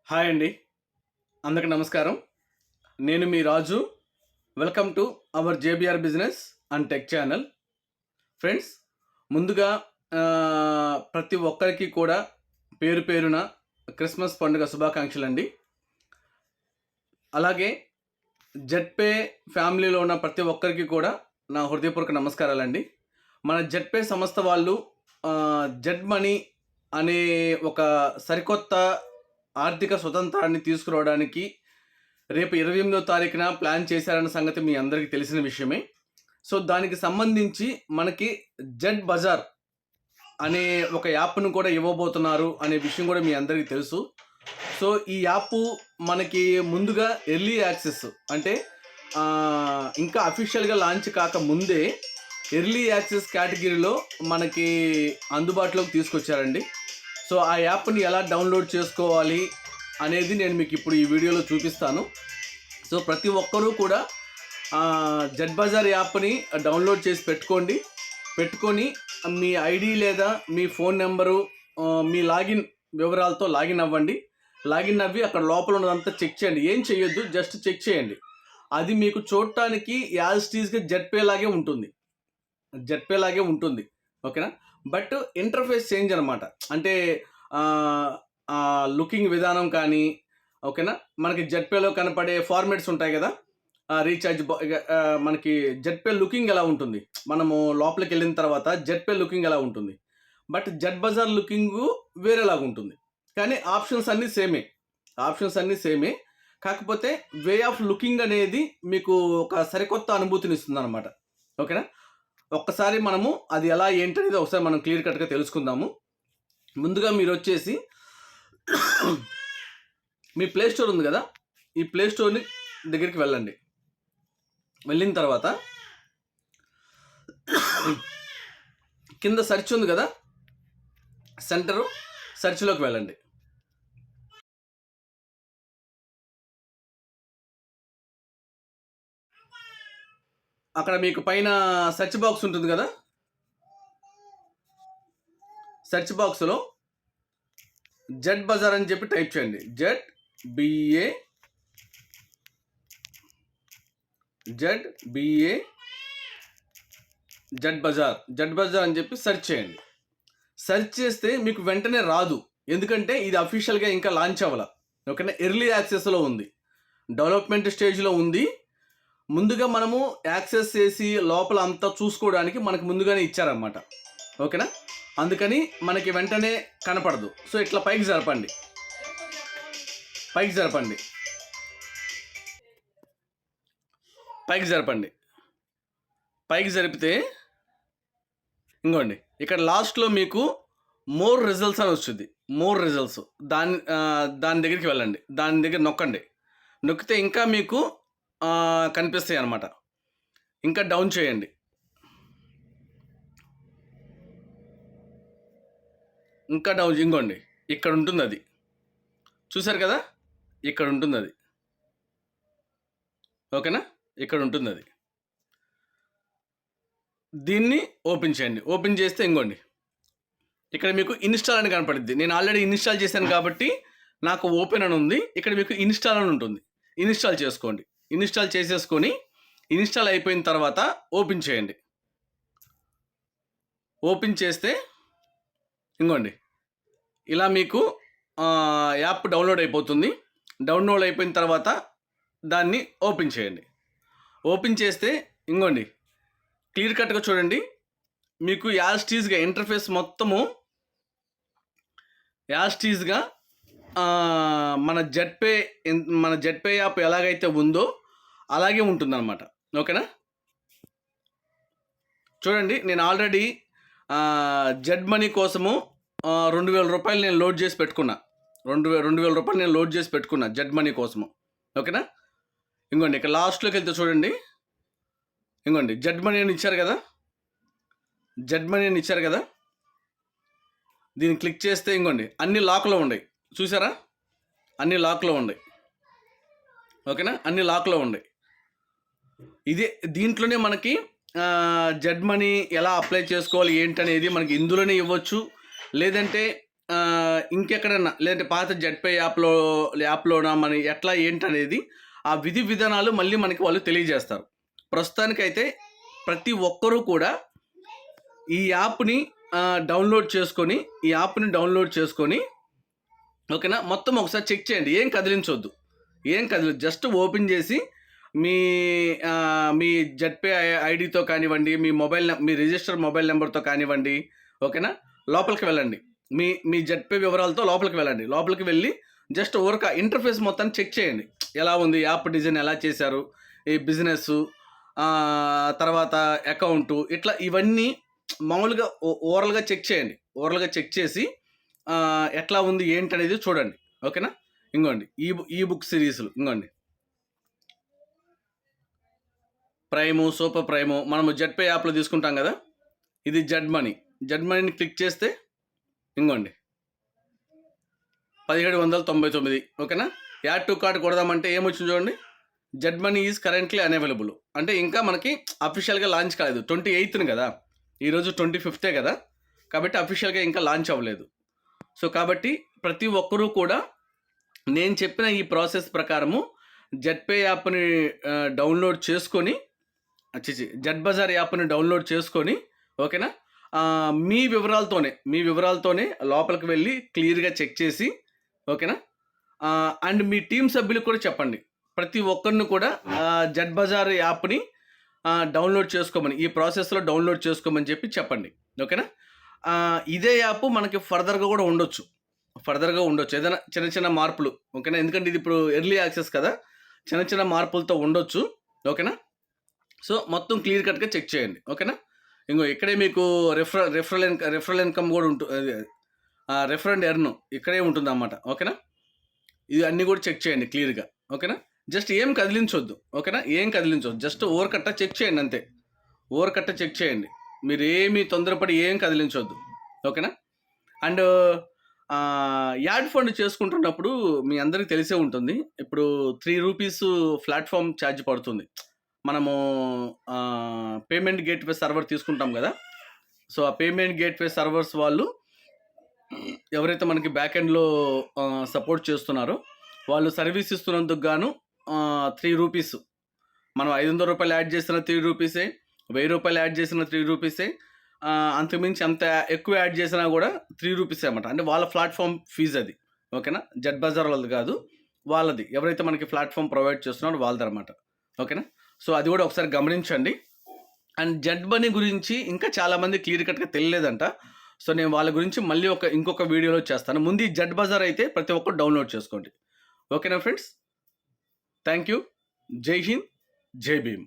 Hi అండి. అందరికి నమస్కారం. నేను మీ Raju. Welcome to our JBR business and tech channel. Friends, ముందుగా ప్రతి ఒక్కరికి కూడా పేరు పేరున క్రిస్మస్ పండుగ శుభాకాంక్షలండి. అలాగే జెడ్‌పే ఫ్యామిలీలో ఉన్న ప్రతి ఒక్కరికి కూడా నా హృదయపూర్వక నమస్కారాలండి. మన జెడ్‌పే సంస్థ వాళ్ళు జెడ్ మనీ అనే ఒక సరికొత్త ఆర్థిక స్వతంత్రాన్ని తీసుకురావడానికి రేపు 28వ తారీఖున ప్లాన్ చేశారన్న సంగతి మీ అందరికీ తెలిసిన విషయమే. సో దానికి సంబంధించి మనకి జెడ్ బజార్ అనే ఒక యాప్ను కూడా ఇవ్వబోతున్నారు అనే విషయం కూడా మీ అందరికీ తెలుసు. సో ఈ యాప్ మనకి ముందుగా ఎర్లీ యాక్సెస్ అంటే ఇంకా అఫీషియల్గా లాంచ్ కాక ముందే ఎర్లీ యాక్సెస్ కేటగిరీలో మనకి అందుబాటులోకి తీసుకొచ్చారండి. సో ఆ యాప్ని ఎలా డౌన్లోడ్ చేసుకోవాలి అనేది నేను మీకు ఇప్పుడు ఈ వీడియోలో చూపిస్తాను. సో ప్రతి ఒక్కరూ కూడా జెడ్ బజార్ యాప్ని డౌన్లోడ్ చేసి పెట్టుకొని మీ ఐడి లేదా మీ ఫోన్ నెంబరు మీ లాగిన్ వివరాలతో లాగిన్ అవ్వండి. లాగిన్ అవ్వి అక్కడ లోపల ఉన్నదంతా చెక్ చేయండి. ఏం చేయొద్దు, జస్ట్ చెక్ చేయండి. అది మీకు చూడటానికి యాజ్ టీజ్గా జెడ్పే లాగే ఉంటుంది. ఓకేనా? బట్ ఇంటర్ఫేస్ చేంజ్ అనమాట. అంటే లుకింగ్ విధానం కానీ, ఓకేనా, మనకి జెడ్పేలో కనపడే ఫార్మాట్స్ ఉంటాయి కదా, రీఛార్జ్ మనకి జెడ్పే లుకింగ్ ఎలా ఉంటుంది, మనము లోపలికి వెళ్ళిన తర్వాత జెడ్పే లుకింగ్ ఎలా ఉంటుంది, బట్ జెడ్ బజార్ లుకింగ్ వేరేలాగా ఉంటుంది. కానీ ఆప్షన్స్ అన్నీ సేమే. కాకపోతే వే ఆఫ్ లుకింగ్ అనేది మీకు ఒక సరికొత్త అనుభూతిని ఇస్తుంది అనమాట. ఓకేనా? ఒక్కసారి మనము అది ఎలా ఏంటనేది ఒకసారి మనం క్లియర్ కట్గా తెలుసుకుందాము. ముందుగా మీరు వచ్చేసి మీ ప్లే స్టోర్ ఉంది కదా, ఈ ప్లే స్టోర్ని దగ్గరికి వెళ్ళండి. వెళ్ళిన తర్వాత కింద సెర్చ్ ఉంది కదా, సెంటరు సెర్చ్లోకి వెళ్ళండి. అక్కడ మీకు పైన సెర్చ్ బాక్స్ ఉంటుంది కదా, సెర్చ్ బాక్స్లో జెడ్ బజార్ అని చెప్పి టైప్ చేయండి. జెడ్ బజార్ అని చెప్పి సెర్చ్ చేయండి. సెర్చ్ చేస్తే మీకు వెంటనే రాదు, ఎందుకంటే ఇది అఫీషియల్గా ఇంకా లాంచ్ అవ్వాల. ఓకేనా? ఎర్లీ యాక్సెస్లో ఉంది, డెవలప్మెంట్ స్టేజ్లో ఉంది. ముందుగా మనము యాక్సెస్ చేసి లోపల అంతా చూసుకోవడానికి మనకు ముందుగానే ఇచ్చారన్నమాట. ఓకేనా? అందుకని మనకి వెంటనే కనపడదు. సో ఇట్లా పైకి జరపండి. పైకి జరిపితే ఇంకోండి, ఇక్కడ లాస్ట్లో మీకు మోర్ రిజల్ట్స్ అని వస్తుంది. దాని దగ్గరికి వెళ్ళండి. దాని దగ్గర నొక్కితే ఇంకా మీకు కనిపిస్తాయి అన్నమాట. ఇంకా డౌన్ చేయండి. ఇంకోండి, ఇక్కడ ఉంటుంది అది. చూసారు కదా, ఇక్కడ ఉంటుంది అది. ఓకేనా? ఇక్కడ ఉంటుంది అది. దీన్ని ఓపెన్ చేయండి. ఓపెన్ చేస్తే ఇంకోండి, ఇక్కడ మీకు ఇన్స్టాల్ అని కనపడుద్ది. నేను ఆల్రెడీ ఇన్స్టాల్ చేశాను కాబట్టి నాకు ఓపెన్ అని ఉంది. ఇక్కడ మీకు ఇన్స్టాల్ అని ఉంటుంది. ఇన్స్టాల్ చేసుకోండి. ఇన్స్టాల్ చేసేసుకొని ఇన్స్టాల్ అయిపోయిన తర్వాత ఓపెన్ చేయండి. ఓపెన్ చేస్తే ఇంకోండి, ఇలా మీకు యాప్ డౌన్లోడ్ అయిపోతుంది. డౌన్లోడ్ అయిపోయిన తర్వాత దాన్ని ఓపెన్ చేయండి. ఓపెన్ చేస్తే ఇంకోండి, క్లియర్ కట్గా చూడండి. మీకు యాజ్ టీజ్గా ఇంటర్ఫేస్ మొత్తము యాజ్ టీజ్గా మన జెడ్పే యాప్ ఎలాగైతే ఉందో అలాగే ఉంటుందన్నమాట. ఓకేనా? చూడండి, నేను ఆల్రెడీ జెడ్ మనీ కోసము 2,000 రూపాయలు నేను లోడ్ చేసి పెట్టుకున్నా. 2,000 రూపాయలు నేను లోడ్ చేసి పెట్టుకున్నా జెడ్ మనీ కోసము. ఓకేనా? ఇంకోండి, ఇక్కడ లాస్ట్లోకి వెళ్తే చూడండి, ఇంకోండి జెడ్ మనీ అని ఇచ్చారు కదా, దీన్ని క్లిక్ చేస్తే ఇంకోండి అన్ని లాక్లో ఉన్నాయి. చూసారా? అన్ని లాక్లో ఉన్నాయి. ఓకేనా? అన్ని లాక్లో ఉన్నాయి. దీంట్లోనే మనకి జెడ్ మనీ ఎలా అప్లై చేసుకోవాలి ఏంటనేది మనకి ఇందులోనే ఇవ్వచ్చు. లేదంటే ఇంకెక్కడన్నా లేదంటే పాత జెడ్‌పే యాప్‌లోనా మన ఎట్లా ఏంటనేది ఆ విధి విధానాలు మళ్ళీ మనకి వాళ్ళు తెలియజేస్తారు. ప్రస్తుతానికైతే ప్రతి ఒక్కరూ కూడా ఈ యాప్‌ని డౌన్‌లోడ్ చేసుకొని ఓకేనా? మొత్తం ఒకసారి చెక్ చేయండి. ఏం కదిలించొద్దు. జస్ట్ ఓపెన్ చేసి మీ జెడ్‌పే ఐడీతో కానివ్వండి, మీ రిజిస్టర్ మొబైల్ నెంబర్‌తో కానివ్వండి, ఓకేనా? లోపలికి వెళ్ళండి. మీ జెడ్‌పే వివరాలతో లోపలికి వెళ్ళండి. లోపలికి వెళ్ళి జస్ట్ ఊరక ఇంటర్ఫేస్ మొత్తాన్ని చెక్ చేయండి. ఎలా ఉంది? యాప్ డిజైన్ ఎలా చేశారు? ఈ బిజినెస్సు, తర్వాత అకౌంటు, ఇట్లా ఇవన్నీ మామూలుగా ఓవరాల్‌గా చెక్ చేయండి. ఓవరాల్‌గా చెక్ చేసి ఎట్లా ఉంది ఏంటనేది చూడండి. ఓకేనా? ఇంగోండి ఈ బుక్ సిరీస్‌లు ఇంగోండి. ప్రైము, సూపర్ ప్రైము మనము జెడ్‌పే యాప్‌లో తీసుకుంటాం కదా! ఇది జెడ్ మనీ. జెడ్ మనీని క్లిక్ చేస్తే ఇంగోండి 1799 ఓకేనా? యాడ్ టు కార్ట్ కొడదామంటే ఏమొచ్చింది చూడండి. Z money is currently unavailable. అంటే ఇంకా మనకి అఫీషియల్‌గా లాంచ్ కాలేదు. 28న కదా! ఈరోజు 25థే కదా! కాబట్టి అఫీషియల్‌గా ఇంకా లాంచ్ అవ్వలేదు. సో కాబట్టి ప్రతి ఒక్కరూ కూడా నేను చెప్పిన ఈ ప్రాసెస్ ప్రకారము జెడ్‌పే యాప్‌ని డౌన్‌లోడ్ చేసుకొని జెడ్ బజార్ యాప్‌ని డౌన్‌లోడ్ చేసుకొని ఓకేనా? మీ వివరాలతోనే లోపలికి వెళ్ళి క్లియర్‌గా చెక్ చేసి ఓకేనా? అండ్ మీ టీమ్ సభ్యులకు కూడా చెప్పండి. ప్రతి ఒక్కరిని కూడా జెడ్ బజార్ యాప్‌ని డౌన్‌లోడ్ చేసుకోమని, ఈ ప్రాసెస్‌లో డౌన్‌లోడ్ చేసుకోమని చెప్పండి. ఓకేనా? ఇదే యాప్ మనకి ఫర్దర్‌గా కూడా ఉండొచ్చు. ఏదైనా చిన్న చిన్న మార్పులు ఓకేనా? ఎందుకంటే ఇది ఇప్పుడు ఎర్లీ యాక్సెస్ కదా! చిన్న చిన్న మార్పులతో ఉండొచ్చు. ఓకేనా? సో మొత్తం క్లియర్ కట్‌గా చెక్ చేయండి. ఓకేనా? ఇంగో ఇక్కడే మీకు రిఫరల్ ఇన్కమ్ కూడా రిఫరెండ్ ఎర్న్ ఇక్కడే ఉంటుందన్నమాట. ఓకేనా? ఇది అన్నీ కూడా చెక్ చేయండి క్లియర్‌గా. ఓకేనా? జస్ట్ ఏం కదిలించొద్దు. ఓకేనా? జస్ట్ ఓవర్ చెక్ చేయండి అంతే. చెక్ చేయండి. మీరేమీ తొందరపడి ఏం కదిలించొద్దు. ఓకేనా? అండ్ యాడ్ ఫండ్ చేసుకుంటున్నప్పుడు మీ అందరికీ తెలిసే ఉంటుంది. ఇప్పుడు ₹3 ప్లాట్‌ఫామ్ ఛార్జ్ పడుతుంది. మనము పేమెంట్ గేట్‌వే సర్వర్ తీసుకుంటాం కదా! సో ఆ పేమెంట్ గేట్‌వే సర్వర్స్ వాళ్ళు ఎవరైతే మనకి బ్యాక్ ఎండ్‌లో సపోర్ట్ చేస్తున్నారో వాళ్ళు సర్వీస్ ఇస్తున్నందుకు గాను ₹3 మనం ₹500 యాడ్ చేసిన ₹3, ₹1000 యాడ్ చేసిన ₹3, అంతకుమించి అంత ఎక్కువ యాడ్ చేసినా కూడా ₹3 అన్నమాట. అంటే వాళ్ళ ప్లాట్‌ఫామ్ ఫీజ్ అది. ఓకేనా? జెడ్ బజార్ వాళ్ళది కాదు. వాళ్ళది. ఎవరైతే మనకి ప్లాట్‌ఫామ్ ప్రొవైడ్ చేస్తున్నారో వాళ్ళదన్నమాట. ఓకేనా? సో అది కూడా ఒకసారి గమనించండి. అండ్ జెడ్ మనీ గురించి ఇంకా చాలామంది క్లియర్ కట్‌గా తెలియలేదంట. సో నేను వాళ్ళ గురించి మళ్ళీ ఇంకొక వీడియోలో చేస్తాను. ముందు ఈ జెడ్ బజార్ అయితే ప్రతి ఒక్కరు డౌన్‌లోడ్ చేసుకోండి. ఓకేనా ఫ్రెండ్స్? Thank you. జై హింద్. జై భీమ్.